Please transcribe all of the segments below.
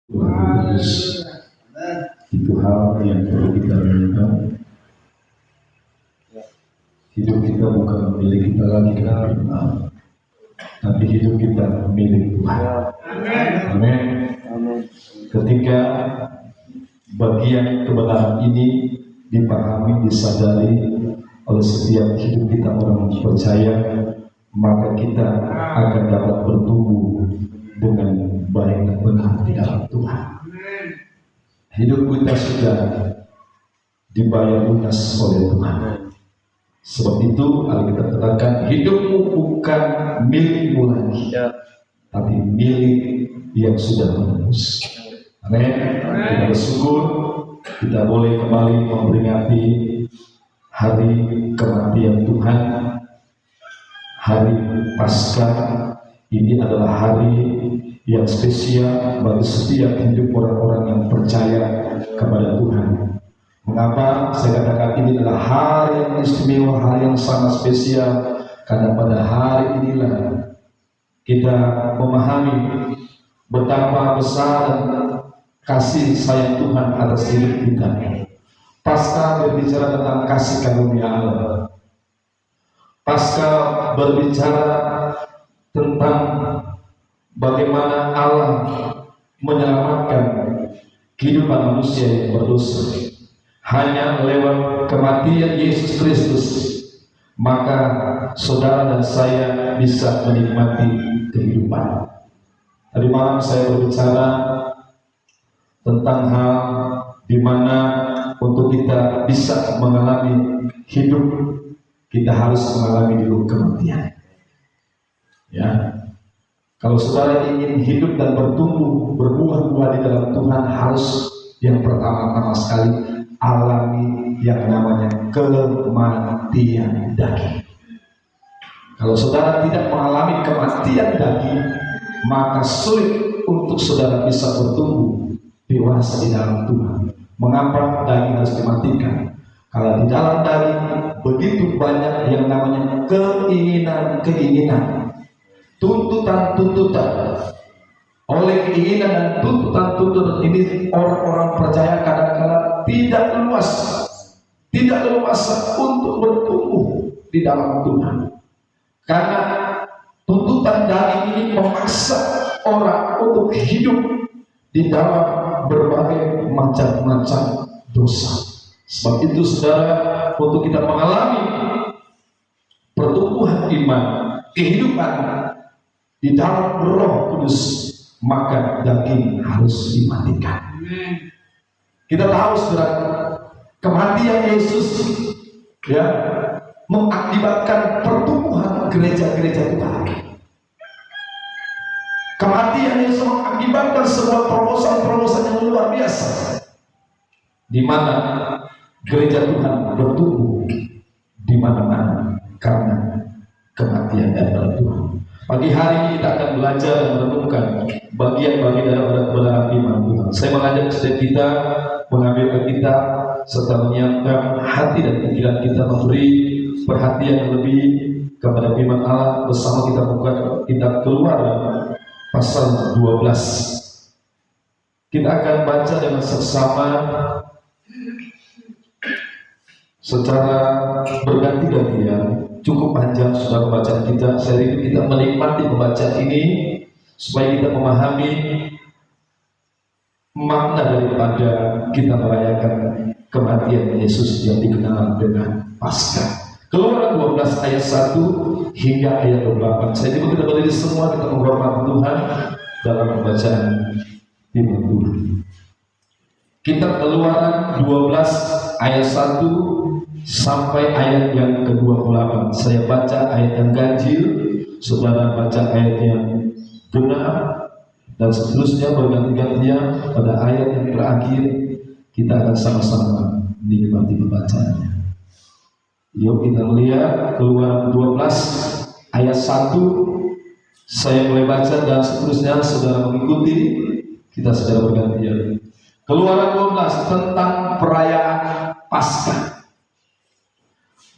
Kudus. Itu hal yang perlu kita renungkan. Hidup kita bukan milik kita lagi kan, tapi hidup kita milik Tuhan. Amin. Ketika bagian kebenaran ini dipahami, disadari oleh setiap hidup kita orang percaya, maka kita akan dapat bertumbuh dengan baik dan benar di dalam Tuhan. Hidup kita sudah dibayar lunas oleh Tuhan. Sebab itu Alkitab katakan hidupmu bukan milikmu lagi, tapi milik yang sudah menebus. Amin. Kita bersyukur kita boleh kembali memperingati hari kematian Tuhan, hari Paskah. Ini adalah hari yang spesial bagi setiap hidup orang-orang yang percaya kepada Tuhan. Mengapa saya katakan ini adalah hari yang istimewa, hari yang sangat spesial? Karena pada hari inilah kita memahami betapa besar kasih sayang Tuhan atas hidup kita. Paskah berbicara tentang kasih karunia Allah. Paskah berbicara tentang bagaimana Allah menyelamatkan kehidupan manusia yang berdosa. Hanya lewat kematian Yesus Kristus maka saudara dan saya bisa menikmati kehidupan. Tadi malam saya berbicara tentang hal di mana untuk kita bisa mengalami hidup, kita harus mengalami dulu kematian. Ya, kalau saudara ingin hidup dan bertumbuh, berbuah-buah di dalam Tuhan, harus yang pertama-tama sekali alami yang namanya kematian daging. Kalau saudara tidak mengalami kematian daging, maka sulit untuk saudara bisa bertumbuh dewasa di dalam Tuhan. Mengapa daging harus dimatikan? Kalau di dalam daging begitu banyak yang namanya keinginan-keinginan, tuntutan-tuntutan. Oleh keinginan dan tuntutan-tuntutan ini orang-orang percaya kadang-kadang tidak leluasa untuk bertumbuh di dalam Tuhan. Karena tuntutan daging ini memaksa orang untuk hidup di dalam berbagai macam-macam dosa. Sebab itu saudara, untuk kita mengalami pertumbuhan iman, kehidupan di dalam Roh Kudus, maka daging harus dimatikan. Kita tahu saudara, kematian Yesus ya mengakibatkan pertumbuhan gereja-gereja Tuhan. Kematian Yesus mengakibatkan sebuah terobosan-terobosan yang luar biasa, di mana gereja Tuhan bertumbuh di mana-mana karena kematian daripada Tuhan. Pagi hari ini kita akan belajar dan merenungkan bagian-bagian daripada kebenaran iman Tuhan. Saya mengajak setiap kita mengambil Alkitab serta menyiapkan hati dan pikiran kita, memberi perhatian yang lebih kepada firman Allah. Bersama kita buka kitab Keluaran pasal 12. Kita akan baca dengan seksama secara berganti-gantian. Cukup panjang saudara bacaan kita. Saya ingin kita menikmati pembacaan ini supaya kita memahami makna daripada kita merayakan kematian Yesus yang dikenal dengan Paskah. Keluaran 12 ayat 1 hingga ayat 28. Saya ingin kita berdiri semua, kita menghormati Tuhan dalam pembacaan firman Tuhan. Kitab Keluaran 12 ayat 1 sampai ayat yang ke-28. Saya baca ayat yang ganjil, saudara baca ayat yang genap, dan seterusnya berganti-gantian. Pada ayat yang terakhir kita akan sama-sama menikmati pembacaannya. Yuk kita melihat Keluaran 12 ayat 1. Saya mulai baca dan seterusnya saudara mengikuti, kita secara bergantian. Keluaran 12 tentang perayaan Paskah.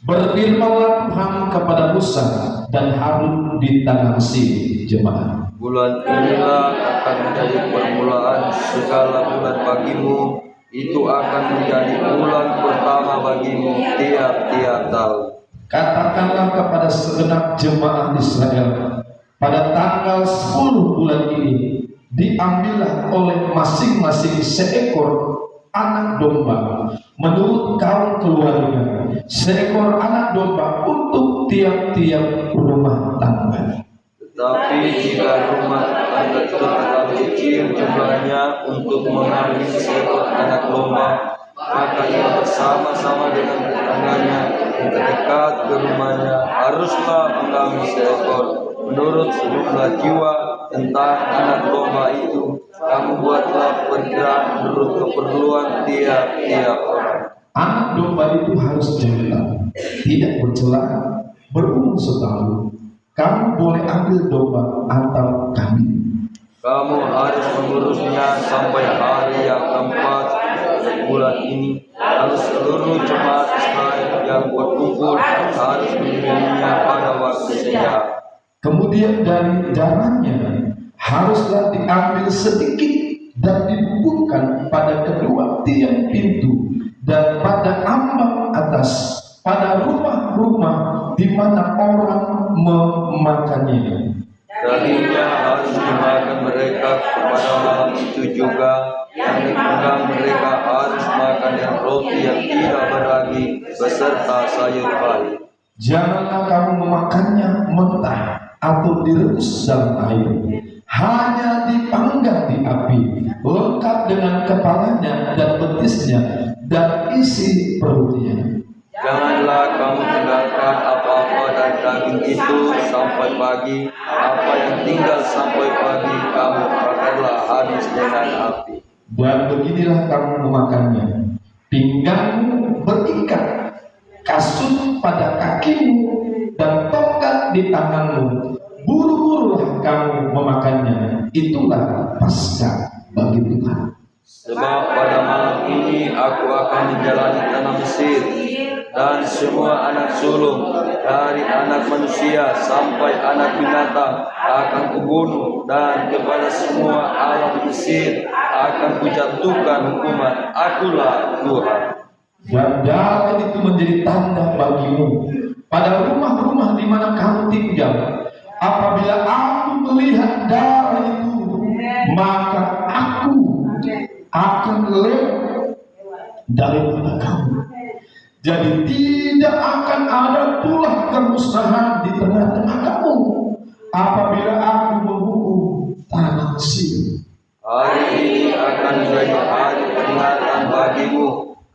Berfirmanlah Tuhan kepada Musa dan Harun di tanah Mesir, jemaah. Bulan inilah akan menjadi permulaan segala bulan bagimu. Itu akan menjadi bulan pertama bagimu tiap-tiap tahun. Katakanlah kepada segenap jemaah Israel, pada tanggal 10 bulan ini diambillah oleh masing-masing seekor anak domba menurut kaum keluarga, seekor anak domba untuk tiap-tiap rumah tangga. Tetapi jika rumah tangga itu terlalu kecil jumlahnya untuk mengambil seekor anak domba, maka ia bersama-sama dengan tetangganya yang terdekat ke rumahnya haruslah mengambil seekor menurut sejumlah jiwa tentang anak domba itu. Kamu buatlah perkiraan menurut keperluan tiap-tiap orang. Anak domba itu harus jantan, tidak bercela, berumur setahun. Kamu boleh ambil domba atau kambing. Kamu harus mengurusnya sampai hari yang keempat bulan ini. Lalu seluruh jemaat Israel yang berkumpul harus menyembelihnya pada waktu senja. Kemudian dari darahnya haruslah diambil sedikit dan dibubuhkan pada kedua tiang pintu dan pada ambang atas, pada rumah-rumah di mana orang memakannya. Dagingnya harus dimakan mereka pada malam itu juga. Yang dipenggang mereka harus makan dengan roti yang tidak beragi beserta sayur pahit. Janganlah kamu memakannya mentah atau direbus dalam air, hanya dipanggang di api, lengkap dengan kepalanya dan betisnya dan isi perutnya. Janganlah kamu tinggalkan apa-apa dari daging itu sampai pagi. Apa yang tinggal sampai pagi kamu bakarlah habis dengan api. Dan beginilah kamu memakannya: pinggangmu berikat, kasut pada kakimu, dan tongkat di tanganmu. Buru-burulah kamu memakannya. Itulah Paskah bagi Tuhan. Sebab pada malam ini aku akan menjalani tanah Mesir, dan semua anak sulung dari anak manusia sampai anak binatang akan kubunuh, dan kepada semua alam Mesir akan kujatuhkan hukuman. Akulah Tuhan. Dan darah itu menjadi tanda bagimu pada rumah-rumah di mana kamu tinggal. Apabila aku melihat darah itu, maka aku akan lewat daripada kamu. Jadi tidak akan ada pula kemusnahan di tengah-tengah kamu apabila aku menghukum tanah Mesir. Hari ini akan menjadi hari peringatan bagimu.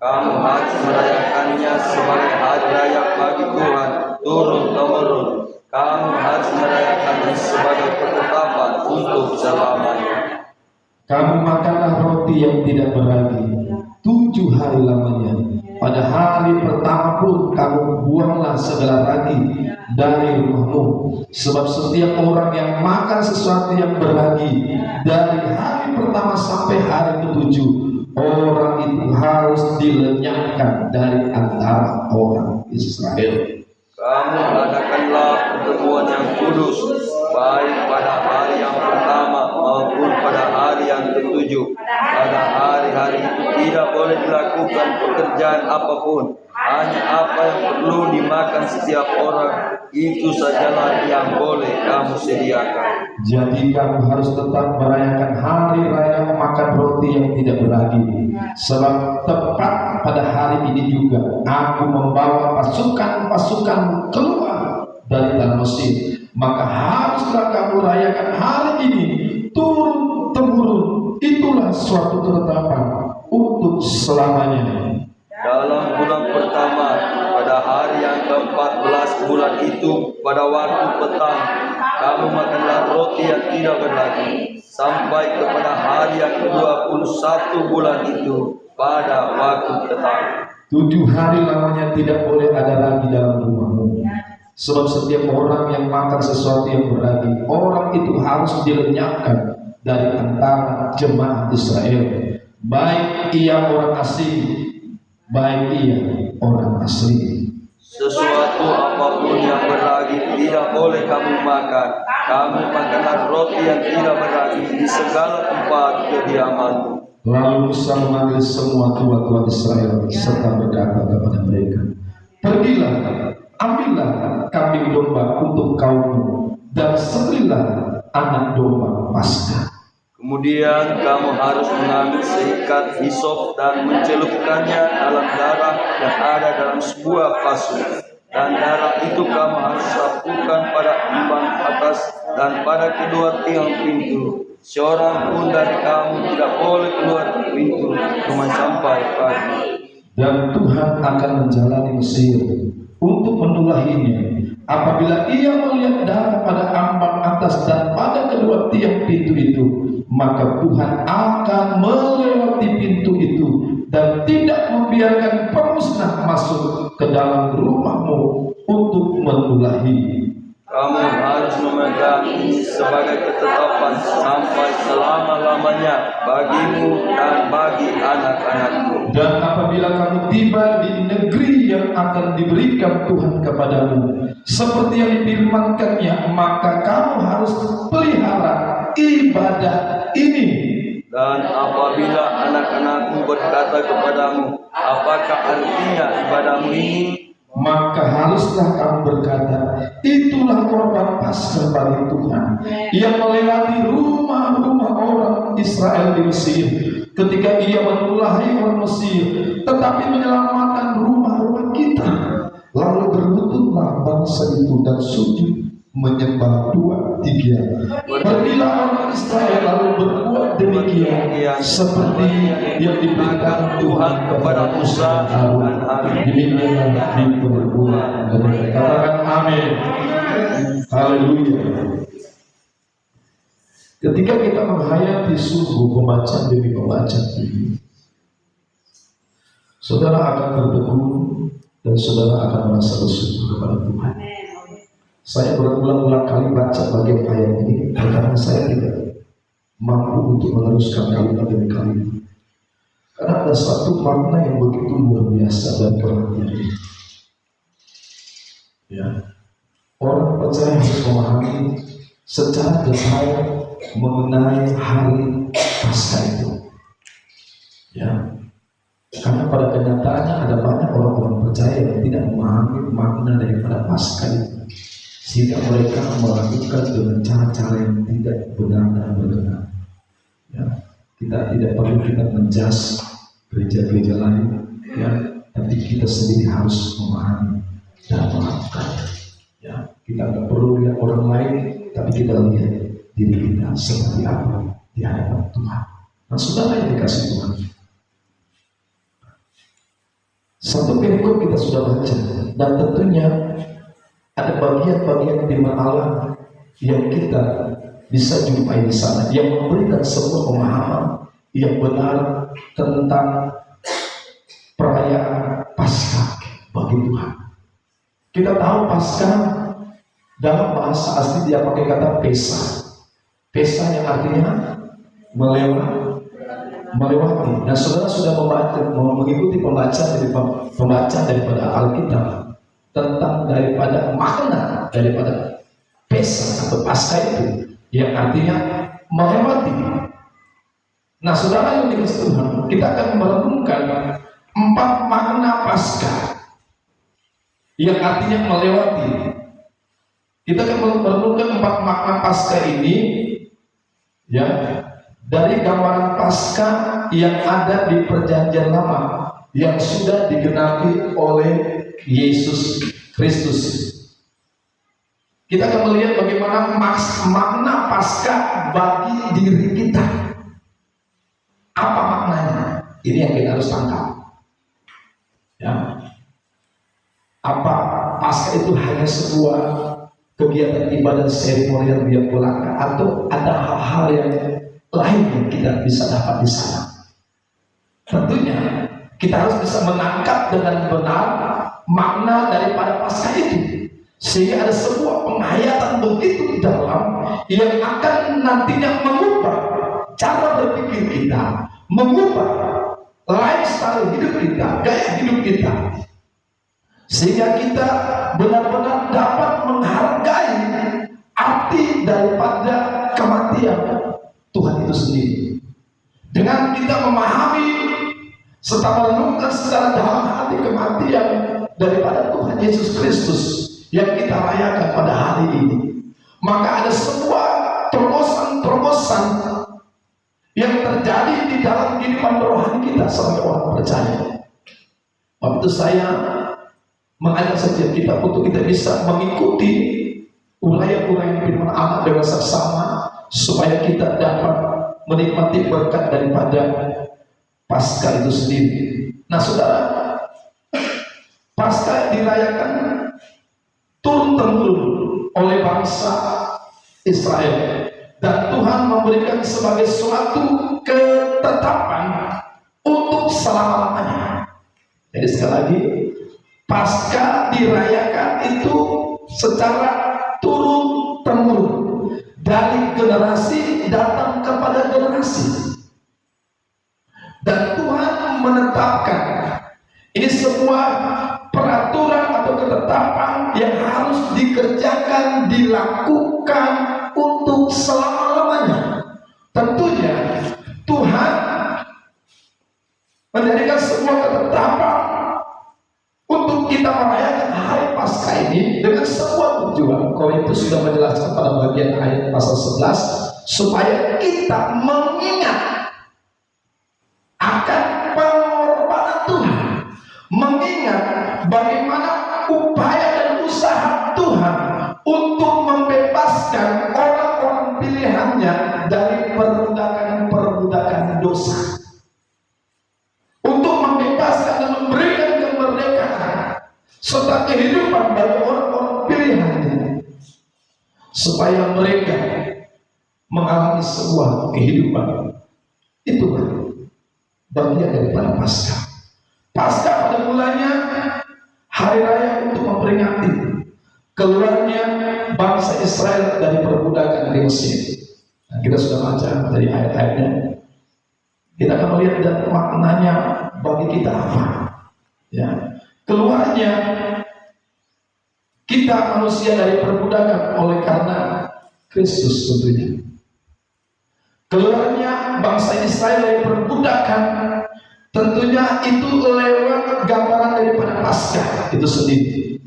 Kamu harus merayakannya sebagai hari raya bagi Tuhan turun-temurun. Kamu harus merayakannya sebagai ketetapan untuk selamanya. Kamu makanlah roti yang tidak beragi 7 hari lamanya. Pada hari pertama pun kamu buanglah segala ragi dari rumahmu. Sebab setiap orang yang makan sesuatu yang beragi dari hari pertama sampai hari ke-7, orang itu harus dilenyapkan dari antara orang Israel. Kamu adakanlah pertemuan yang kudus, baik pada hari yang pertama maupun pada hari yang ke-7. Pada hari-hari itu tidak boleh dilakukan pekerjaan apapun, hanya apa yang perlu dimakan setiap orang, itu sajalah yang boleh kamu sediakan. Jadi kamu harus tetap merayakan hari raya makan roti yang tidak beragi. Sebab tepat pada hari ini juga aku membawa pasukan-pasukan keluar dari tanah Mesir. Maka haruslah kamu rayakan hari ini turun-temurun. Itulah suatu ketetapan untuk selamanya. Dalam bulan pertama, pada hari yang ke-14 bulan itu, pada waktu petang, kamu makanlah roti yang tidak beragi, sampai kepada hari yang ke-21 bulan itu, pada waktu petang. 7 hari lamanya tidak boleh ada ragi dalam rumahmu. Sebab setiap orang yang makan sesuatu yang beragi, orang itu harus dilenyapkan dari antara jemaah Israel, baik ia orang asing, baik ia orang asli. Sesuatu sesuatu apapun yang beragi tidak boleh kamu makan. Kamu makanlah roti yang tidak beragi di segala tempat kediamanmu. Lalu Musa memanggil semua tua-tua Israel serta berkata kepada mereka, pergilah, ambillah kambing domba untuk kaummu dan sembelihlah anak domba Paskah. Kemudian kamu harus mengambil seikat hisop dan mencelupkannya dalam darah yang ada dalam sebuah pasu. Dan darah itu kamu harus sapukan pada imban atas dan pada kedua tiang pintu. Seorang pun dari kamu tidak boleh keluar pintu cuma sampai pagi. Dan Tuhan akan menjalani Mesir untuk menulahinya. Apabila ia melihat darah pada ambang atas dan pada kedua tiang pintu itu, maka Tuhan akan melewati pintu itu dan tidak membiarkan pemusnah masuk ke dalam rumahmu untuk menulahi. Kamu harus memegang ini sebagai ketetapan sampai selama-lamanya bagimu dan bagi anak-anakmu. Dan apabila kamu tiba di negeri yang akan diberikan Tuhan kepadamu, seperti yang difirmankannya, maka kamu harus pelihara ibadah ini. Dan apabila anak-anakmu berkata kepadamu, apakah artinya ibadahmu ini? Maka haruslah kamu berkata, itulah korban Paskah bagi Tuhan yang melewati rumah-rumah orang Israel di Mesir ketika ia menulahi orang Mesir, tetapi menyelamatkan rumah-rumah kita. Lalu berlututlah bangsa itu dan sujud menyembah dua tiga. Pergilah orang Israel lalu berbuat demikian seperti yang diperintahkan Tuhan kepada Musa dan Harun. Demikian diperbuat. Katakan amin. Haleluya. Ketika kita menghayati sungguh pembacaan demi pembacaan ini, saudara akan berteduh dan saudara akan merasa bersyukur kepada Tuhan. Saya berulang-ulang kali baca bagian ayat ini karena saya tidak mampu untuk meneruskan kalimat demi kalimat. Karena ada satu makna yang begitu luar biasa dan perhatian ini. Ya, orang percaya harus memahami secara detail mengenai hari Paskah itu. Ya, karena pada kenyataannya ada banyak orang-orang percaya yang tidak memahami makna daripada Paskah itu, sehingga mereka melakukan dengan cara-cara yang tidak benar dan berkenan. Ya, kita tidak perlu kita menjas gereja-gereja lain, ya, tapi kita sendiri harus memahami dan melakukan. Ya, kita tidak perlu lihat orang lain, tapi kita lihat diri kita seperti apa di hadapan Tuhan. Nah, saudara yang dikasih Tuhan, satu perikop kita sudah baca, dan tentunya ada bagian-bagian firman Allah yang kita bisa jumpai di sana, yang memberikan sebuah pemahaman yang benar tentang perayaan Paskah bagi Tuhan. Kita tahu Paskah dalam bahasa asli dia pakai kata Pesa. Pesa yang artinya melewati. Dan saudara sudah mengikuti pembacaan daripada Alkitab tentang daripada makna daripada Pesa atau Paskah itu yang artinya melewati. Nah, saudara yang dikasih Tuhan, kita akan merenungkan 4 makna Paskah yang artinya melewati. Kita akan merenungkan 4 makna Paskah ini, ya, dari gambaran Paskah yang ada di Perjanjian Lama yang sudah digenapi oleh Yesus Kristus. Kita akan melihat bagaimana makna Paskah bagi diri kita. Apa maknanya? Ini yang kita harus tangkap. Ya. Apa Paskah itu hanya sebuah kegiatan ibadah seremonial biar belaka, atau ada hal-hal yang lain yang kita bisa dapat di sana? Tentunya kita harus bisa menangkap dengan benar makna daripada Paskah itu, sehingga ada sebuah penghayatan begitu dalam yang akan nantinya mengubah cara berpikir kita, mengubah lifestyle hidup kita, gaya hidup kita, sehingga kita benar-benar dapat menghargai arti daripada kematian Tuhan itu sendiri. Dengan kita memahami serta merenungkan secara dalam hati kematian daripada Tuhan Yesus Kristus yang kita rayakan pada hari ini, maka ada sebuah terobosan-terobosan yang terjadi di dalam kehidupan rohani kita sebagai orang percaya. Waktu saya mengajak setiap kita untuk kita bisa mengikuti uraian-uraian firman Allah dengan seksama, supaya kita dapat menikmati berkat daripada Paskah itu sendiri. Nah saudara, Paskah dirayakan turun-temurun oleh bangsa Israel, dan Tuhan memberikan sebagai suatu ketetapan untuk selama-lamanya. Jadi sekali lagi, Paskah dirayakan itu secara turun-temurun dari generasi datang kepada generasi, dan Tuhan menetapkan ini sebuah peraturan atau ketetapan yang harus dikerjakan, dilakukan untuk selama-lamanya. Tentunya Tuhan menjadikan sebuah ketetapan untuk kita merayakan hari Paskah ini dengan sebuah tujuan. Korintus sudah menjelaskan pada bagian ayat pasal 11, supaya kita mengingat akan pengorbanan Tuhan, mengingat bagaimana upaya dan usaha Tuhan untuk membebaskan orang-orang pilihannya dari perbudakan dosa, untuk membebaskan dan memberikan kemerdekaan serta kehidupan bagi orang-orang pilihannya, supaya mereka mengalami sebuah kehidupan. Itulah bagian daripada Paskah. Paskah pada mulanya hari raya untuk memperingati keluarnya bangsa Israel dari perbudakan di Mesir. Nah, kita sudah baca dari ayat-ayatnya. Kita akan melihat dan maknanya bagi kita apa. Ya, keluarnya kita manusia dari perbudakan oleh karena Kristus tentunya. Keluarnya bangsa Israel dari perbudakan tentunya itu lewat gambaran daripada Paskah itu sendiri.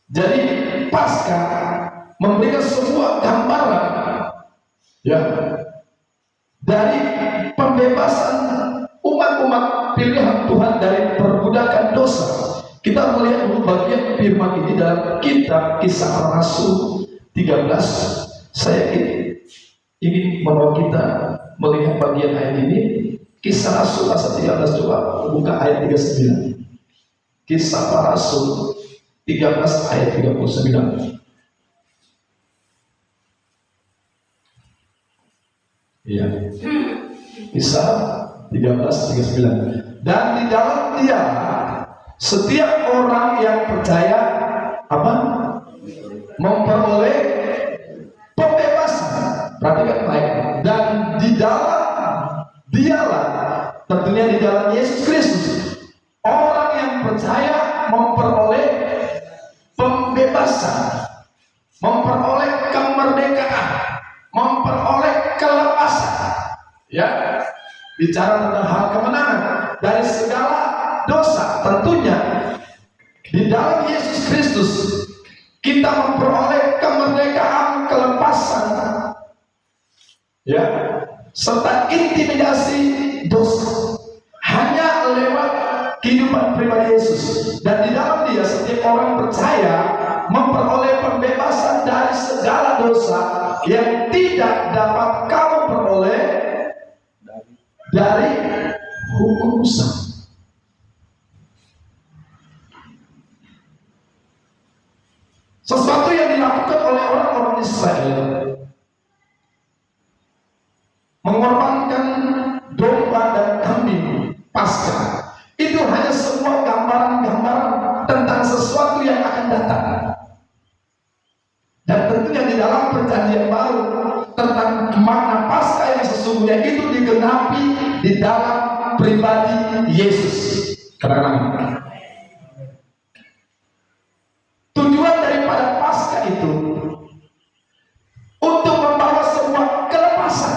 Jadi Paskah memberikan sebuah gambaran, ya, dari pembebasan umat-umat pilihan Tuhan dari perbudakan dosa. Kita melihat dulu bagian firman ini dalam kitab Kisah Para Rasul 13. Saya ingin membawa kita melihat bagian ayat ini. Kisah Rasul pasal 13, coba buka ayat 39. Kisah Para Rasul 13 ayat 39. Iya. Kisah 13:39. Dan di dalam dia setiap orang yang percaya apa? Memperoleh pembebasan. Perhatikan baik. Dan di dalam dialah, tentunya di dalam Yesus Kristus, orang yang percaya memperoleh pembebasan, memperoleh kemerdekaan, memperoleh kelepasan. Ya, bicara tentang hal kemenangan dari segala dosa. Tentunya di dalam Yesus Kristus kita memperoleh kemerdekaan, kelepasan, ya, serta intimidasi dosa hanya lewat kehidupan pribadi Yesus. Dan di dalam dia setiap orang percaya memperoleh pembebasan dari segala dosa yang tidak dapat kamu peroleh dari hukum Musa. Sesuatu yang dilakukan oleh orang-orang Israel, mengorbankan domba dan kambing Paskah, itu hanya sebuah gambaran-gambaran tentang sesuatu yang akan datang. Dan tentunya di dalam perjanjian baru tentang makna Paskah yang sesungguhnya itu digenapi di dalam pribadi Yesus. Katakan tujuan daripada Paskah itu untuk membawa sebuah kelepasan,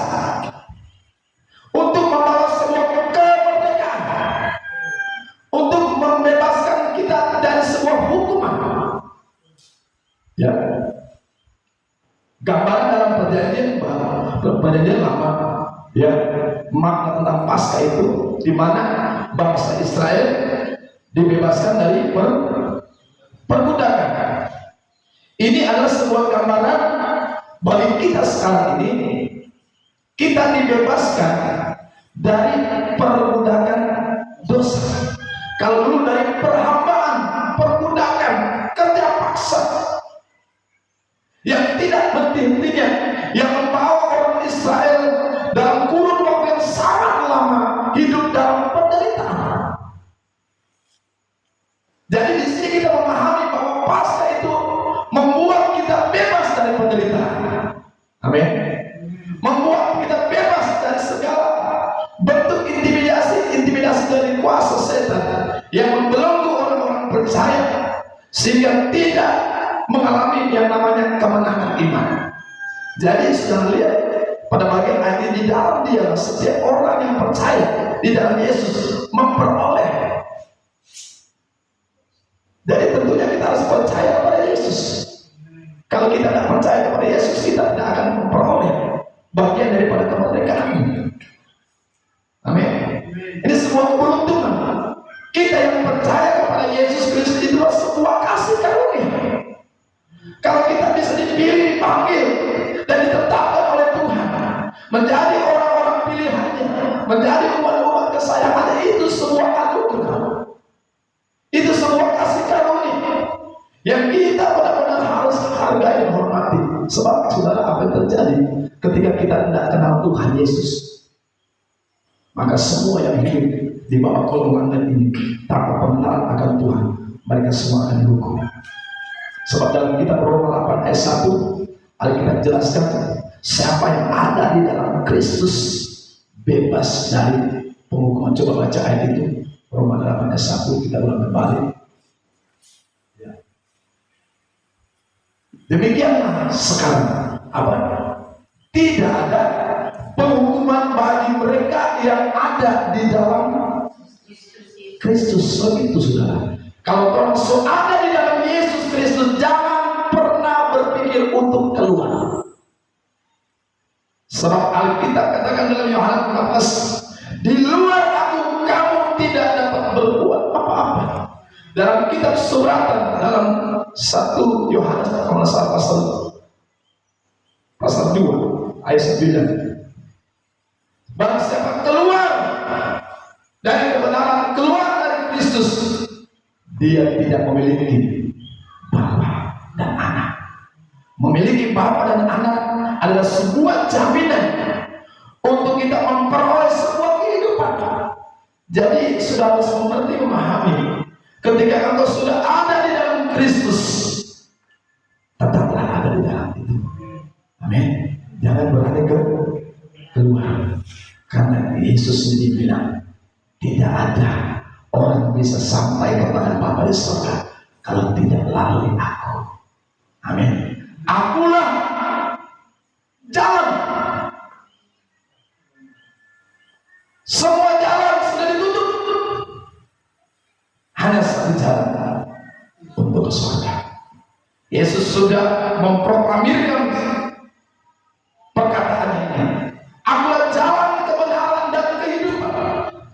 untuk membawa sebuah kemerdekaan, untuk membebaskan kita dari sebuah hukuman. Ya, gambaran dalam perjanjian lama, ya, makna tentang Paskah itu di mana bangsa Israel dibebaskan dari perbudakan. Ini adalah sebuah gambaran bagi kita sekarang ini. Kita dibebaskan dari perbudakan dosa. Kalau dulu dari perhambaan, perbudakan, kerja paksa yang tidak henti-hentinya, yang membawa orang Israel dalam kurun waktu yang sangat lama hidup dalam penderitaan. Jadi di sini kita memahami bahwa Paskah itu membuat kita bebas dari penderitaan. Amin. Membuat kita bebas dari segala bentuk intimidasi dari kuasa setan yang membelenggu orang-orang percaya sehingga tidak mengalami yang namanya kemenangan iman. Jadi sudah lihat pada bagian ayat ini, di dalam dia setiap orang yang percaya di dalam Yesus memperoleh. Jadi tentunya kita harus percaya kepada Yesus. Kalau kita tidak percaya kepada Yesus, kita tidak akan memperoleh bagian daripada kemerdekaan. Amin. Ini sebuah keberuntungan. Kita yang percaya kepada Yesus Kristus itu sebuah kasih karunia. Kalau kita bisa dipilih, dipanggil, dan ditetapkan oleh Tuhan menjadi orang-orang pilihannya, menjadi umat-umat kesayangannya, itu sebuah anugerah. Itu sebuah kasih karunia yang kita benar-benar harus hargai dan hormati. Sebab saudara, apa yang terjadi ketika kita tidak kenal Tuhan Yesus, maka semua yang hidup di bawah golongan ini tanpa pengenalan akan Tuhan, mereka semua akan dihukum. Sebab dalam kitab Roma 8 ayat 1 Alkitab jelaskan, siapa yang ada di dalam Kristus bebas dari penghukuman. Coba baca ayat itu, Roma 8 ayat 1, kita ulang kembali. Ya. Demikianlah sekarang apa? Tidak ada penghukuman bagi mereka yang ada di dalam Kristus. Begitu saudara. Kalau orang ada di dalam Yesus Kristus, jangan pernah berpikir untuk keluar. Sebab Alkitab katakan dalam Yohanes 15, di luar aku kamu tidak dapat berbuat apa-apa. Dalam kitab suratan dalam 1 Yohanes pasal 2 ayat 9, barang siapa keluar dari kebenaran, keluar dari Kristus, dia tidak memiliki bapa dan anak. Memiliki bapa dan anak adalah sebuah jaminan untuk kita memperoleh sebuah kehidupan. Jadi sudah harus mengerti, memahami, ketika engkau sudah ada di dalam Kristus, tetaplah ada di dalam itu. Amin. Jangan berani keluar, karena Yesus sendiri bilang, tidak ada orang bisa sampai kepada Bapa di surga kalau tidak melalui aku. Amin. Akulah jalan. Semua jalan sudah ditutup. Hanya satu jalan untuk ke surga. Yesus sudah memproklamirkan perkataan ini. Akulah jalan, kebenaran, dan kehidupan.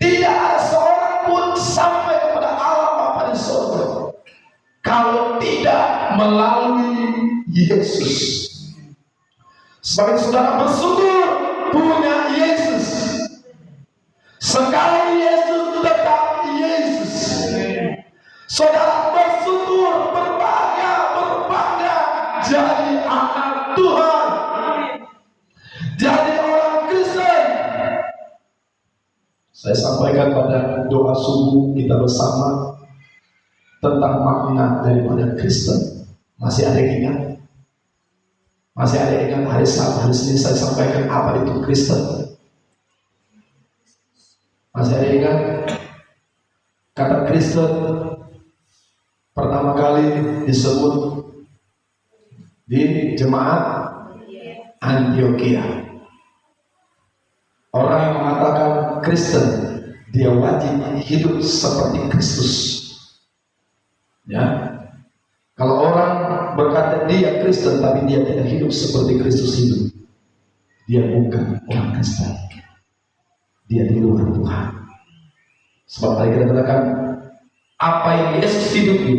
Tidak ada seorang pun sampai kepada Allah Bapa di surga kalau tidak melalui Yesus. Sebagai saudara bersyukur punya Yesus. Sekali Yesus tetap Yesus. Saudara bersyukur, berbangga jadi anak Tuhan, jadi orang Kristen. Saya sampaikan pada doa subuh kita bersama tentang makna daripada Kristen. Masih ada yang ingat? Masih ada yang ingat hari Sabtu, hari Senin saya sampaikan apa itu Kristen? Masih ada yang ingat? Kata Kristen pertama kali disebut di jemaat Antioquia. Orang yang mengatakan Kristen, dia wajib hidup seperti Kristus. Ya, kalau orang berkata dia Kristen tapi dia tidak hidup seperti Kristus hidup, dia bukan orang Kristen. Dia di luar Tuhan. Sebab tadi kita katakan apa yang Yesus hidupi,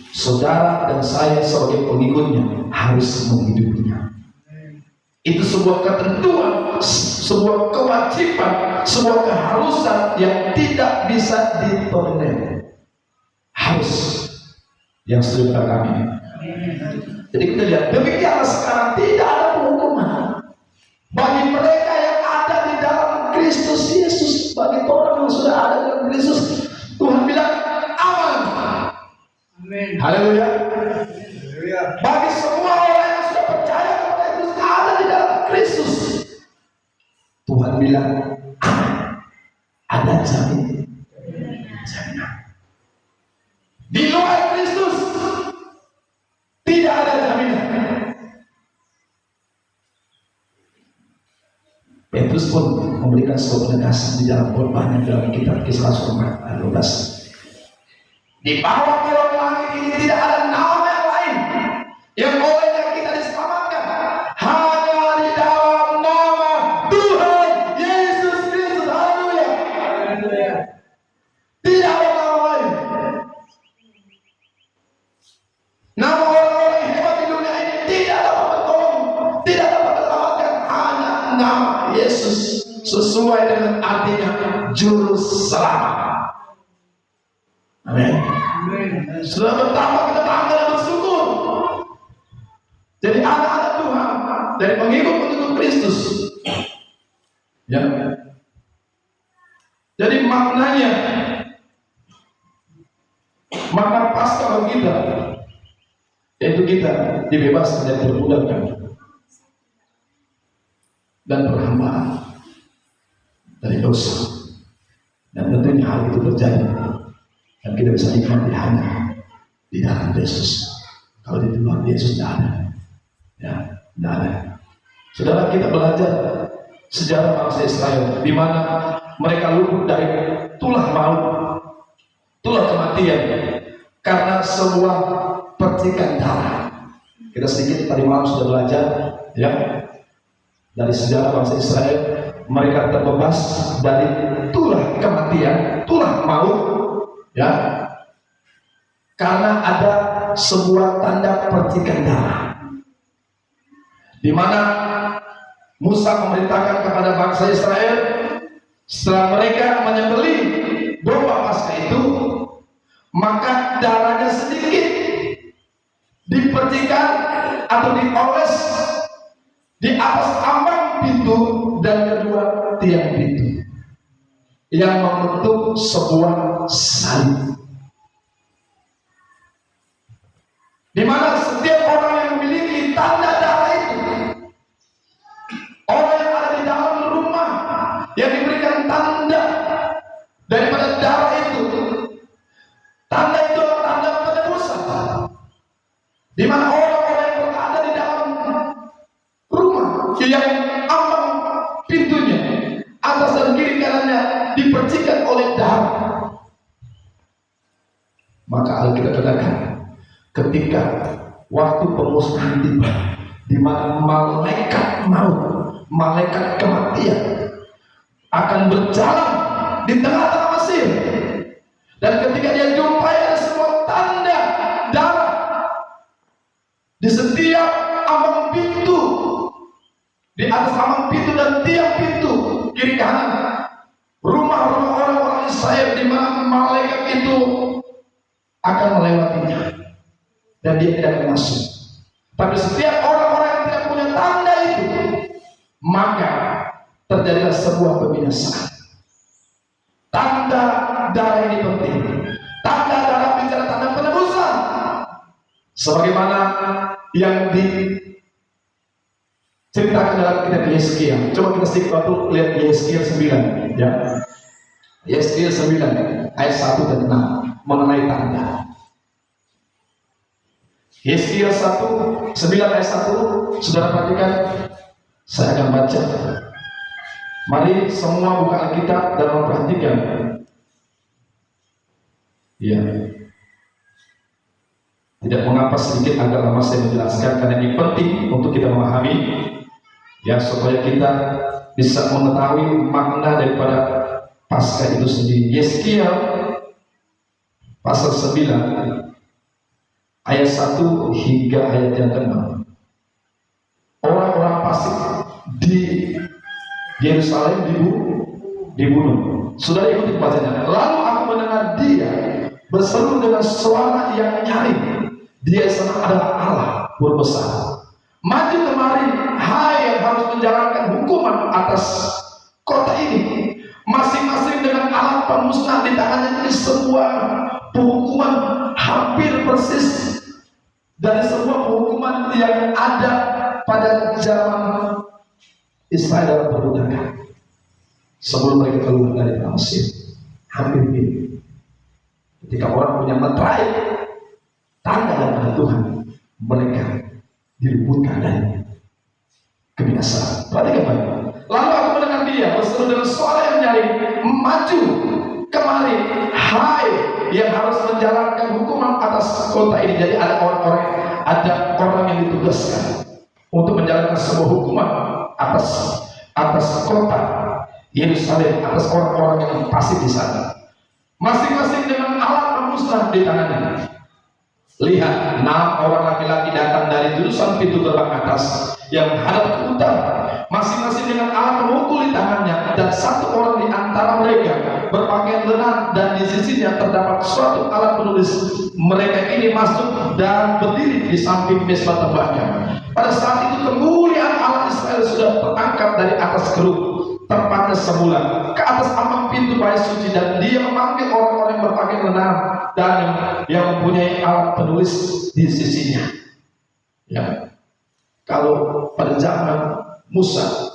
saudara dan saya sebagai pengikutnya harus menghidupinya. Itu sebuah ketentuan, sebuah kewajiban, sebuah keharusan yang tidak bisa ditolerir. Harus. Yang setuju kami. Jadi kita lihat, demikianlah sekarang tidak ada penghukuman bagi mereka yang ada di dalam Kristus Yesus. Bagi orang yang sudah ada dalam Kristus, Tuhan bilang aman. Amin. Haleluya. Bagi semua orang yang sudah percaya kepada Kristus, ada di dalam Kristus, Tuhan bilang aman. Ada jaminan. Di luar Kristus tidak ada jaminan. Petrus pun memberikan sebuah penegasan di dalam khotbahnya dalam kitab Kisah Rasul ayat 12. Di bawah pilot langit ini tidak ada nama yang lain yang olehnya kita diselamatkan, hanya di dalam nama Tuhan Yesus Kristus. Haleluya. Tidak ada nama lain. Nama orang-orang yang hebat di dunia ini tidak dapat menolong, tidak dapat menyelamatkan, hanya nama Yesus, sesuai dengan artinya juru selamat. Amin. Sudah pertama kita bangga dan bersyukur jadi anak-anak Tuhan, dari pengikut-pengikut Kristus. Ya. Jadi maknanya, makna Paskah bagi kita, yaitu kita dibebaskan dari perbudakan dan perhambaan dari dosa. Dan tentunya hal itu terjadi dan kita bisa nikmati hanya di dalam Yesus. Kalau di luar Yesus tidak ada. Ya, tidak ada. Saudara, kita belajar sejarah bangsa Israel di mana mereka luput dari tulah maut, tulah kematian karena sebuah percikan darah. Kita sedikit tadi malam sudah belajar, ya, dari sejarah bangsa Israel. Mereka terbebas dari tulah kematian, tulah maut, ya, karena ada sebuah tanda percikan darah, di mana Musa memerintahkan kepada bangsa Israel setelah mereka menyembelih domba Paskah itu, maka darahnya sedikit dipercikan atau dioles di atas ambang pintu dan kedua tiang pintu yang membentuk sebuah salib, di mana setiap orang yang memiliki tanda darah itu, orang yang ada di dalam rumah yang diberikan tanda daripada darah itu, tanda itu adalah tanda penebusan, di mana orang-orang yang berada di dalam rumah yang ambang pintunya atas dan kiri kanannya dipercikan oleh darah, maka Alkitab katakan ketika waktu pemusnahan tiba, di mana malaikat maut, malaikat kematian akan berjalan di tengah-tengah Mesir, dan ketika dia jumpai ada semua tanda darah di setiap ambang pintu, di atas ambang pintu dan tiang pintu kiri kanan rumah-rumah orang-orang Israel, di mana malaikat itu akan melewatinya dan dia tidak akan masuk. Tapi setiap orang-orang yang tidak punya tanda itu, maka terjadilah sebuah kebinasaan. Tanda darah ini penting. Tanda darah bicara tanda penebusan, sebagaimana yang diceritakan dalam kitab Yeskiel. Coba kita sedikit waktu lihat Yeskiel 9, ya. Yeskiel 9. ayat 1 dan 6 mengenai tanda. Yesaya 9 ayat 1, saudara perhatikan, saya akan baca. Mari semua buka Alkitab dan memperhatikan. Ya, tidak mengapa sedikit agak lama saya menjelaskan, karena ini penting untuk kita memahami, ya, supaya kita bisa mengetahui makna daripada Paskah itu sendiri. Yesaya pasal 9 ayat 1 hingga ayat yang ke-6. Orang-orang fasik di Yerusalem dibunuh. Saudara ikuti bacanya. Lalu aku mendengar dia berseru dengan suara yang nyaring. Dia sana adalah Allah berbesar. Maju kemari, hai yang harus menjalankan hukuman atas kota ini. Masing-masing dengan alat pemusnah di tangannya. Ini sebuah penghukuman hampir persis dari sebuah penghukuman yang ada pada zaman Israel perbudakan sebelum mereka keluar dari Mesir. Hampir mirip. Ketika orang punya meterai tanda daripada Tuhan, mereka diluputkan dari kebinasaan. Perhatikan baik. Lalu aku mendengar dia berseru dengan suara yang nyaring, maju kemari, hai yang harus menjalankan hukuman atas kota ini. Jadi ada orang yang ditugaskan untuk menjalankan sebuah hukuman atas kota Yerusalem, atas orang-orang yang fasik di sana. Masing-masing dengan alat pemusnah di tangannya. Lihat, 6 orang laki-laki datang dari jurusan pintu gerbang atas yang menghadap ke utara, masing-masing dengan alat pemukul di tangannya, dan 1 orang di antara mereka berpakaian lenan, dan di sisinya terdapat suatu alat penulis. Mereka ini masuk dan berdiri di samping mezbah tembakau. Pada saat itu kemuliaan Allah Israel sudah terangkat dari atas keruk tempatnya semula ke atas ambang pintu bait suci, dan dia memanggil orang-orang yang berpakaian lenan dan yang mempunyai alat penulis di sisinya. Ya, kalau pada zaman Musa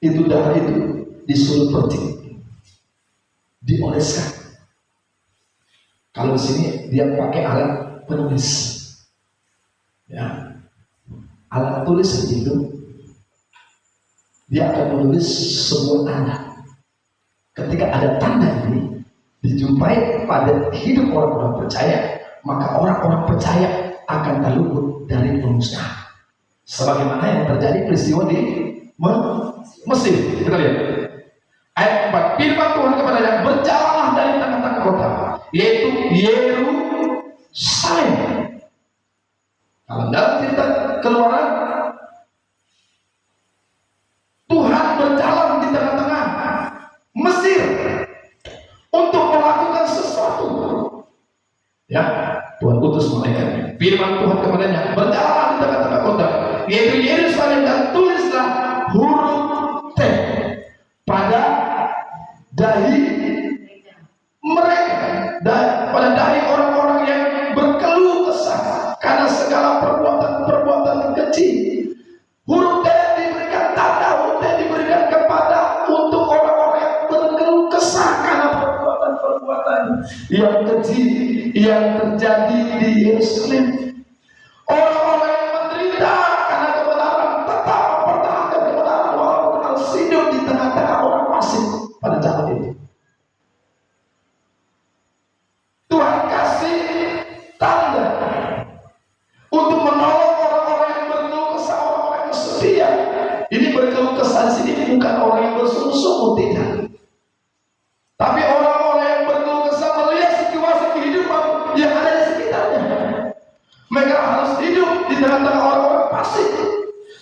itu darah itu disuruh pergi, dioleskan. Kalau di sini dia pakai alat penulis, ya, alat tulis itu dia akan menulis sebuah tanda. Ketika ada tanda ini dijumpai pada hidup orang-orang percaya, maka orang-orang percaya akan terluput dari pemusnahan. Sebagaimana yang terjadi peristiwa di Mesir. Kita lihat ayat 4. Firman Tuhan kepadanya, berjalanlah dari tengah-tengah kota, yaitu Yerusalem. Kalau dalam cerita Keluaran, Tuhan berjalan di tengah-tengah Mesir untuk melakukan sesuatu. Ya, Tuhan utus malaikatnya. Firman Tuhan kepadanya, berjalan di tengah-tengah kota, yaitu Yerusalem, dan tulislah huruf T pada dahi mereka, pada dahi orang-orang yang berkeluh kesah karena segala perbuatan keji. Huruf T diberikan tanda, huruf T diberikan kepada untuk orang-orang yang berkeluh kesah karena perbuatan yang keji yang terjadi di Yerusalem. Orang-orang yang menderita karena kebenaran tetap mempertahankan kebenaran walaupun harus hidup di tengah-tengah orang fasik pada zaman itu. Tuhan kasih tanda untuk menolong orang-orang yang berkeluh kesah, orang-orang yang setia. Ini berkeluh kesah di sini bukan orang yang bersungguh-sungguh, tidak. Tapi orang-orang yang berkeluh kesah melihat situasi kehidupan yang ada di sekitarnya. Mereka harus hidup di tengah-tengah orang-orang fasik.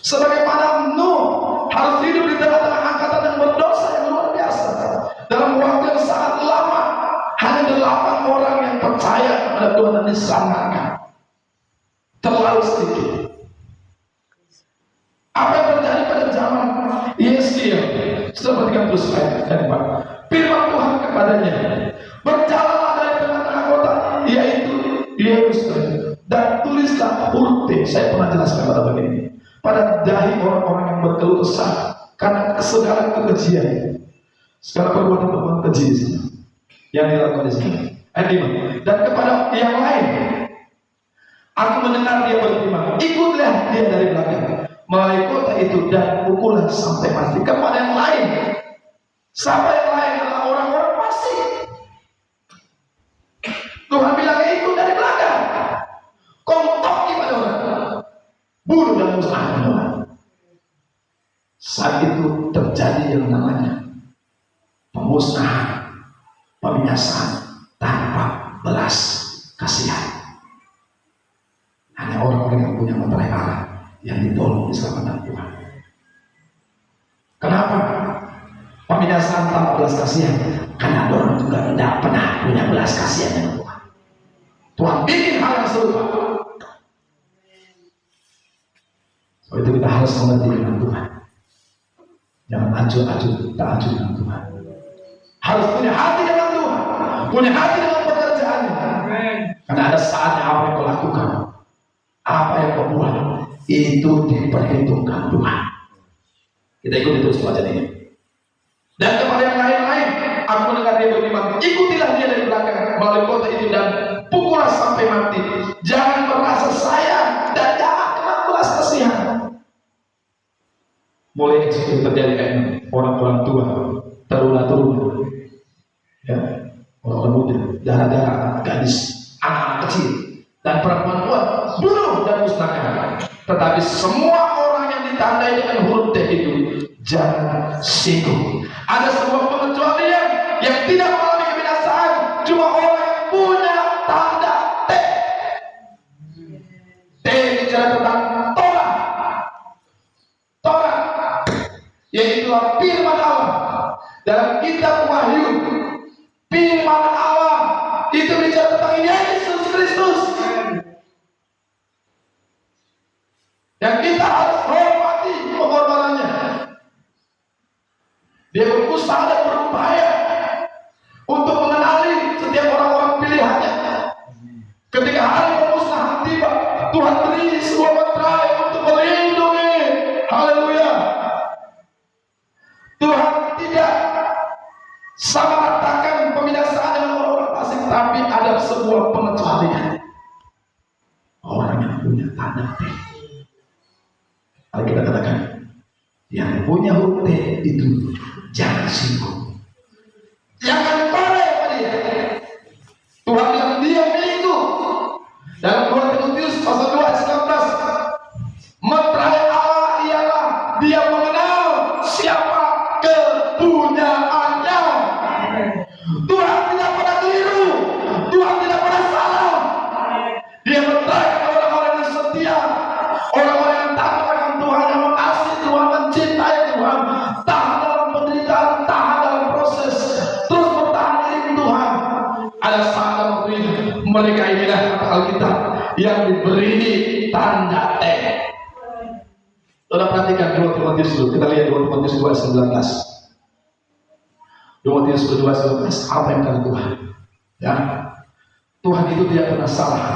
Sebagaimana Nuh harus hidup di tengah-tengah angkatan yang berdosa yang luar biasa. Dalam waktu yang sangat lama, hanya 8 orang yang percaya kepada Tuhan dan diselamatkan. Terlalu sedikit. Apa yang terjadi pada zaman Yesaya? Seperti terus ayat 4. Firman Tuhan kepadanya, berjalanlah dari tengah-tengah kota, yaitu Yerusalem, dan tulislah huruf T. Saya pernah jelaskan pada bagian ini. Pada dahi orang-orang yang berkeluh kesah karena segala kekejian, Sekarang perbuatan keji di sini yang dilakukan di sini. Ayat 5. Dan kepada yang lain, aku mendengar dia berfirman, ikutlah dia dari belakang, melalui kota itu dan pukullah sampai mati. Kepada yang lain, siapa yang lain? Adalah orang-orang fasik. Tuhan bilang ikut dari belakang, kontoki pada orang, bunuh dan musnahkan orang. Saat itu terjadi yang namanya pemusnahan, pembinasaan tanpa belas kasihan. Hanya orang-orang yang punya mempelai Allah yang ditolong diselamatkan Tuhan. Kenapa? Pembinasaan tanpa belas kasihan, karena orang juga tidak pernah punya belas kasihan dengan Tuhan. Tuhan bikin hal yang serupa. Sebab itu kita harus mengerti dengan Tuhan. Jangan acuh-acuh, tak acuh dengan Tuhan. Harus punya hati dengan Tuhan, punya hati dengan pekerjaannya. Karena ada saatnya apa yang kau lakukan, apa yang kau buat, itu diperhitungkan Tuhan. Kita ikuti terus pelajaran ini. Dan kepada yang lain-lain, aku mendengar dia berfirman, ikutilah dia dari belakang, melalui kota itu dan pukullah sampai mati. Jangan merasa sayang dan jangan kena belas kasihan. Mulai itu terjadi kayak orang-orang tua, teruna-teruna, ya, orang muda, darah-darah, gadis, anak-anak kecil, dan perempuan-perempuan bunuh dan musnahkan. Tetapi semua orang yang ditandai dengan huruf T itu jangan singgung. Ada sebuah pengecualian yang tidak mengalami kebinasaan, cuma orang yang punya tanda T. T bicara tentang Torah, Torah, yaitu firman Allah dalam kitab Wahyu. Firman Allah itu bicara tentang Yesus Kristus yang kita harus hormati pengorbanannya. Dia berusaha dan berupaya untuk mengenali setiap orang-orang pilihannya. Ketika hari pemusnahan tiba, Tuhan beri sebuah materai untuk melindungi. Haleluya. Tuhan tidak sama ratakan pembinasaan dengan orang-orang fasik, tapi ada sebuah pengecualian. Orang yang punya tanda T. Kalau kita katakan, yang punya huruf T itu jangan singgung, jangan korek pada dia. Tuhan bilang dia milikku. Dalam 2 Timotius pasal 2 ayat 19, materai Allah ialah dia mengenal siapa kepunyaannya. Tuhan tidak pernah keliru, Tuhan tidak pernah salah. Dia menerai orang-orang yang setia, orang-orang yang takut akan Tuhan, yang mengasihi Tuhan, mencintai Tuhan, tahan dalam penderitaan, tahan dalam proses, terus bertahan diri Tuhan. Ada saat waktu itu mereka inilah kata Alkitab yang diberi tanda T. Saudara perhatikan 2 Timotius dulu. Kita lihat 2 Timotius 2 ayat 19. 2 Timotius 2 ayat 19. Apa yang kata Tuhan? Ya, Tuhan itu tidak pernah salah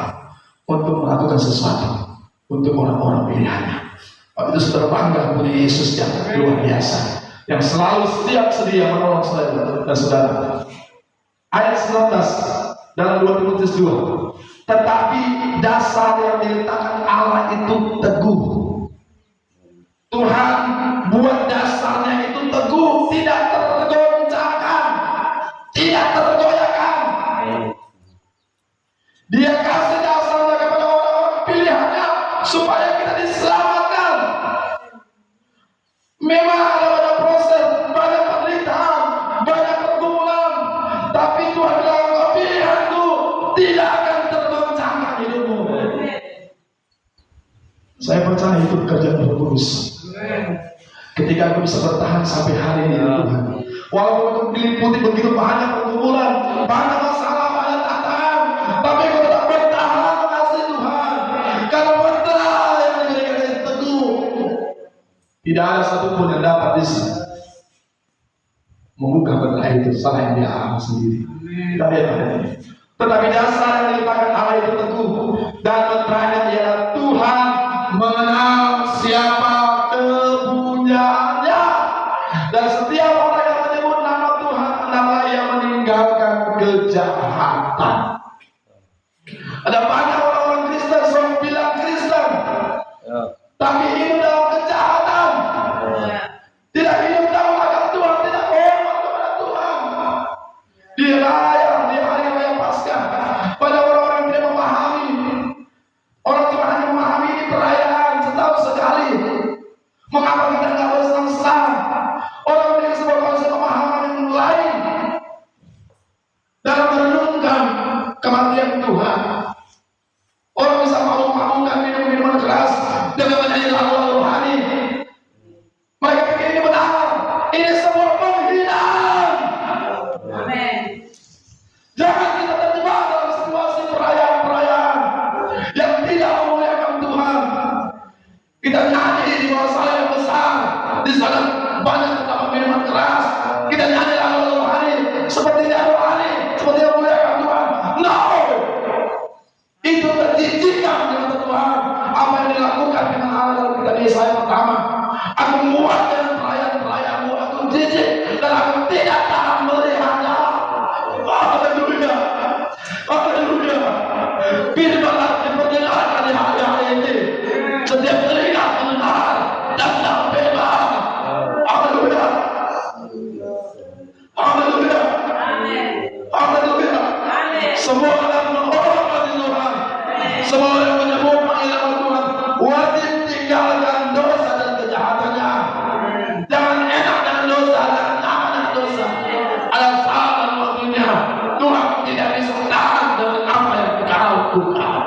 untuk melakukan sesuatu untuk orang-orang pilihannya. Waktu itu saudara bangga punya Yesus yang luar biasa, yang selalu setiap sedia menolong saudara dan saudara. Ayat 19 dalam 2 Timotius 2. Tetapi dasar yang diletakkan Allah itu teguh. Tuhan buat dasarnya itu teguh, tidak tergoncangkan, tidak tergoyahkan. Dia kasih dasarnya kepada orang-orang pilihannya supaya kita diselamatkan. Memang ada banyak proses, banyak penderitaan, banyak pergumulan, tapi Tuhan bilang pilihanku tidak akan tergoncangkan hidupmu. Saya percaya itu pekerjaan Roh Kudus. Ketika aku bisa bertahan sampai hari ini Tuhan, walaupun aku diliputi begitu banyak pergumulan, banyak masalah, banyak tantangan, tapi aku tetap bertahan mengasihi Tuhan. Karena materai yang diberikan yang teguh, tidak ada satupun yang dapat bisa membuka materai itu selain Dia Allah sendiri. Kita lihat ini. Tetapi dasar yang diletakkan Allah itu teguh, dan meterainya ialah Tuhan mengenal siapa kepunyaannya, dan setiap orang yang menyebut nama Tuhan meninggalkan kejahatan. Ada banyak orang-orang Kristen yang bilang Kristen, tapi hidup dalam kejahatan. Tidak hidup dalam akan Tuhan, tidak hormat kepada Tuhan. Di hari raya Paskah, pada orang-orang yang tidak memahami, orang cuma hanya memahami ini perayaan setahun sekali. Mengapa kita nggak bersenang-senang? Orang memiliki sebuah konsep pemahaman yang lain dalam merenungkan kematian Tuhan. Orang bisa mengumumkan minum-minuman keras dengan menyanyi lagu-lagu rohani. Mereka pikir ini benar. Ini sebuah penghinaan. Amin. Jangan kita terjebak dalam situasi perayaan-perayaan yang tidak memuliakan Tuhan. Kita nyanyi di bawah salib yang besar, di sana banyak terdapat minuman keras. Kita nyanyi lagu-lagu rohani seperti yang rohani, seperti yang memuliakan Tuhan. No, itu terjijikkan dengan Tuhan. Apa yang dilakukan dengan Allah dalam kitab Yesaya pertama, aku muak dengan perayaan-perayaanmu, aku jijik dan aku tidak tahan melihatnya. Haleluya, haleluya. Firman diperdengarkan di hari-hari ini. Setiap telinga mendengar dan tak bebas. Haleluya, haleluya, haleluya. Semua orang menghormati Tuhan, semua yang menyebut panggilan Tuhan wajib tinggalkan dosa dan kejahatannya. Jangan enak dengan dosa, jangan nyaman dengan dosa. Ada saat dan waktunya Tuhan tidak bisa tahan dengan apa yang kita lakukan.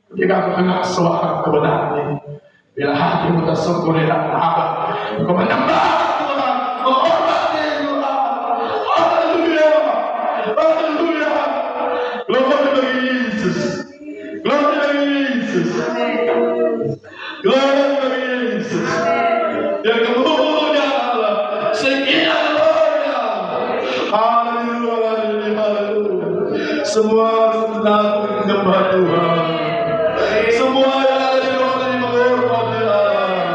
Ketika mendengar suara kebenaran ini, bila hatimu tersungkur di dalam apa, kau menyembah Tuhan, menghormati Tuhan. Haleluya, haleluya. Glory bagi Yesus, glory bagi Yesus, glory bagi Yesus. Yang kemuliaan Allah, sekian gloria. Haleluya, haleluya. Semua sedang menyembah Tuhan. Semua yang ada di ruang ini menghormati Allah.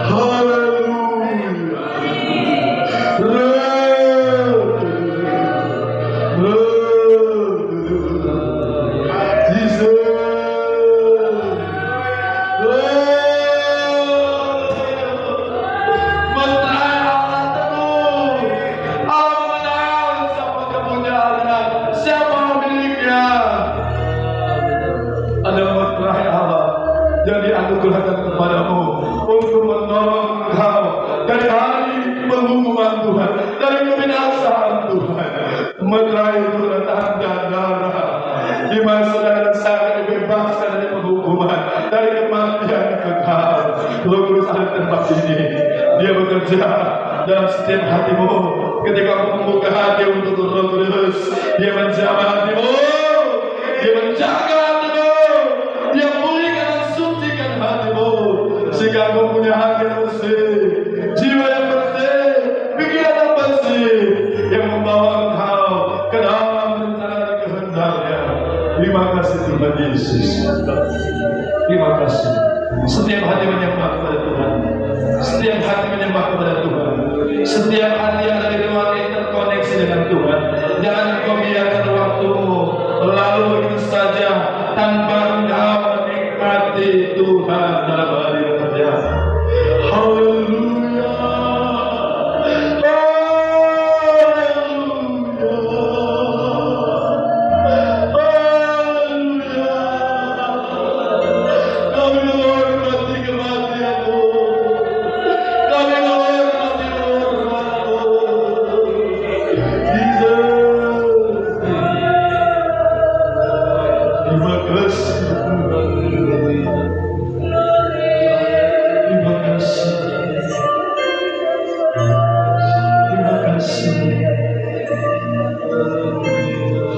Haleluya. Jesus. Menaik Allah teguh. Allah menang siapa kepunyaannya, siapa miliknya. Ada mempelai Allah yang dianugerahkan kepadamu untuk menolong engkau dari hari penghukuman Tuhan, dari kebinasaan Tuhan. Mempelai itu tanda darah di mana saudara dan saya dibebaskan dari penghukuman, dari kematian kekal. Roh Kudus ada di tempat ini. Dia bekerja dalam setiap hatimu. Ketika kamu membuka hati untuk Roh Kudus, Dia menjamah hatimu, Dia menjaga hatimu, Dia pulihkan dan sucikan hatimu, sehingga kamu punya hati yang bersih, jiwa yang bersih, pikiran yang bersih, yang membawa engkau ke dalam rencana dan kehendak-Nya. Terima kasih Tuhan Yesus. Terima kasih. Setiap hati menyembah kepada Tuhan. Setiap hati menyembah kepada Tuhan. Setiap hati yang ada di ruang ini terkoneksi dengan Tuhan. Jangan kau biarkan waktumu lalu begitu saja tanpa engkau menikmati Tuhan dalam hari kerja. Haleluya.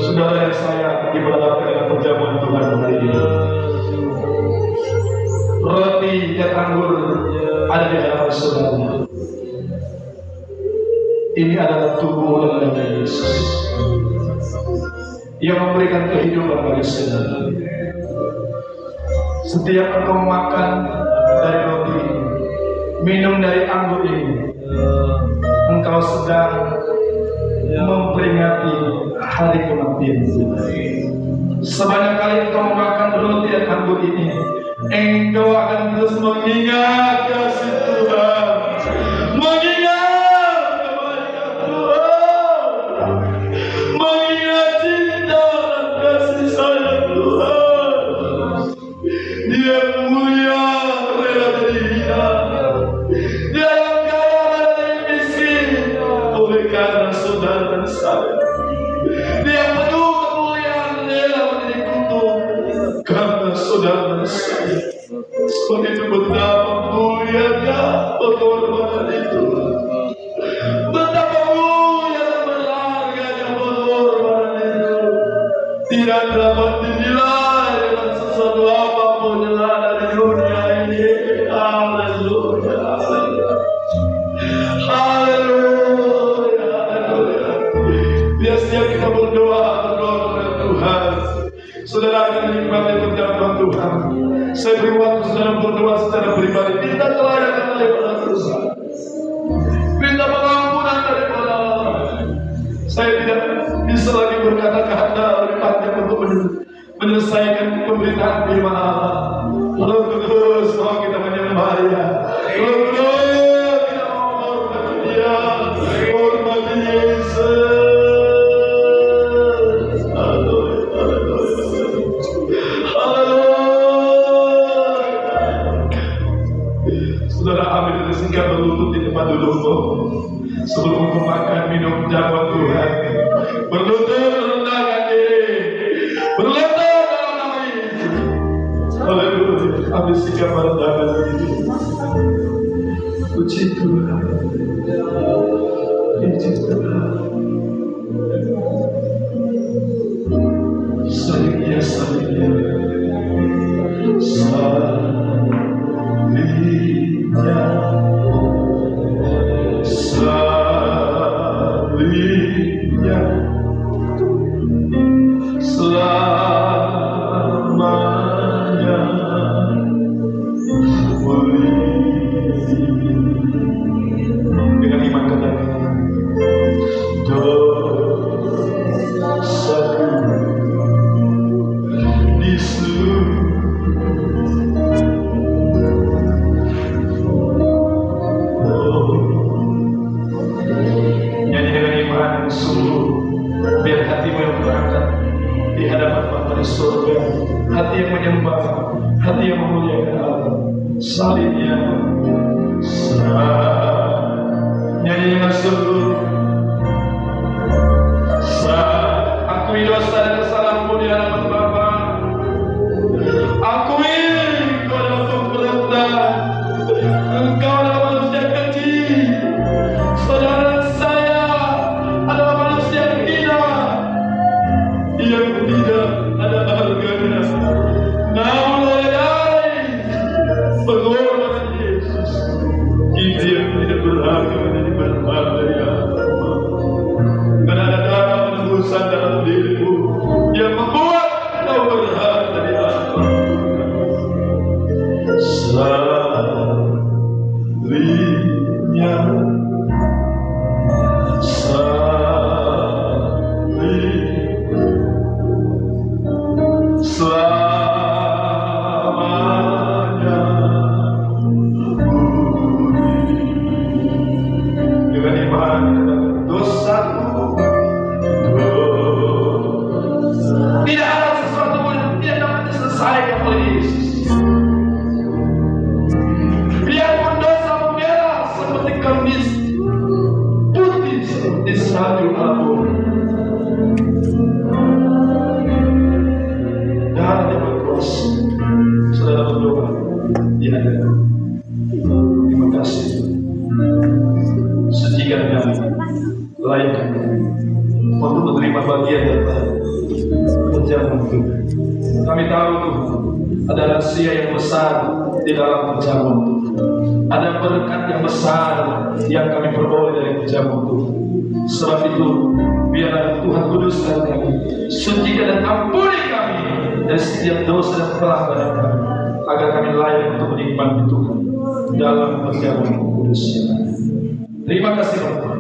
Saudara yang saya diberkati dengan perjamuan Tuhan hari ini. Roti dan anggur ada di hadapan saudara. Ini adalah tubuh dan darah Yesus yang memberikan kehidupan bagi saudara. Setiap engkau makan dari roti ini, minum dari anggur ini, engkau sedang memperingati hari kematian kita. Sebanyak kali engkau makan roti dan anggur ini, engkau akan terus mengingat kasih Tuhan, mengingat kebaikan Tuhan, mengingat cinta dan kasih sayang Tuhan. Dia mulia rela jadi hina, dia yang kaya rela jadi miskin, oleh karena saudara dan saya. Dia penuh kemuliaan rela menjadi kutub karena saudara dan saya. Begitu betapa mulianya pengorbanan itu, betapa mulia dan berharganya pengorbanan itu, tidak dapat dinilai dengan sesuatu apapun yang ada di dunia ini. Haleluya, haleluya, haleluya. Biar setiap kita berdoa kepada Tuhan, saudara akan menikmati perjamuan Tuhan. Saya beri waktu saudara berdoa secara pribadi, minta kelayakan daripada Tuhan, minta pengampunan daripada Allah. Saya tidak bisa lagi berkata-kata lebih panjang untuk menyelesaikan pemberitaan firman Allah. Lalu terus mau kita menyembah Dia, lalu terus kita mau menghormati Dia, hormati Yesus. Saudara ambil dari singgah berlutut di depan dudukmu sebelum engkau makan minum jamuan Tuhan. Berlutut merendahkan diri, berlutut dalam nama Yesus. Haleluya, ambil singgah merendahkan diri. Puji Tuhan, puji Tuhan. Salingnya, salingnya, salingnya. Salibnya selamanya dengan iman katakan dosaku di seluruh biar hatimu yang berangkat di hadapan Bapa di surga, hati yang menyembah, hati yang memuliakan Allah. Salibnya, nyanyi dengan sungguh. Akui dosa dan kesalahanmu di hadapan Bapa. Akui engkau adalah pemberontak, engkau adalah manusia kecil. Saudara saya adalah manusia hina yang tidak ada harganya. Namun oleh pengorbanan Yesus, kita yang tidak berharga menjadi berharga di hadapan. Karena ada darah penebusan dalam dirimu yang membuat kau berharga di hadapan. Salibnya, selamanya dengan iman dosaku, tidak ada sesuatu pun yang tidak dapat diselesaikan oleh Yesus. Biarpun dosa merah seperti gamis, putih seperti salju abu, darahnya berkuasa. Saudara berdoa di hadapan. Terima kasih. Sucikan kami, layakkan kami untuk menerima bagian daripada perjamuan Tuhan. Kami tahu Tuhan, ada rahasia yang besar di dalam perjamuan Tuhan. Ada berkat yang besar yang kami peroleh dari perjamuan Tuhan. Sebab itu, biarlah Tuhan kuduskan kami, sucikan dan ampuni kami dari setiap dosa dan pelanggaran kami, agar kami layak untuk menikmati Tuhan dalam perjamuan kudus yang ada. Terima kasih Bapak.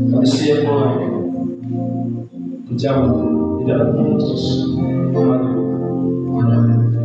Kami siap mulai jauh di dalam Yesus. Amin.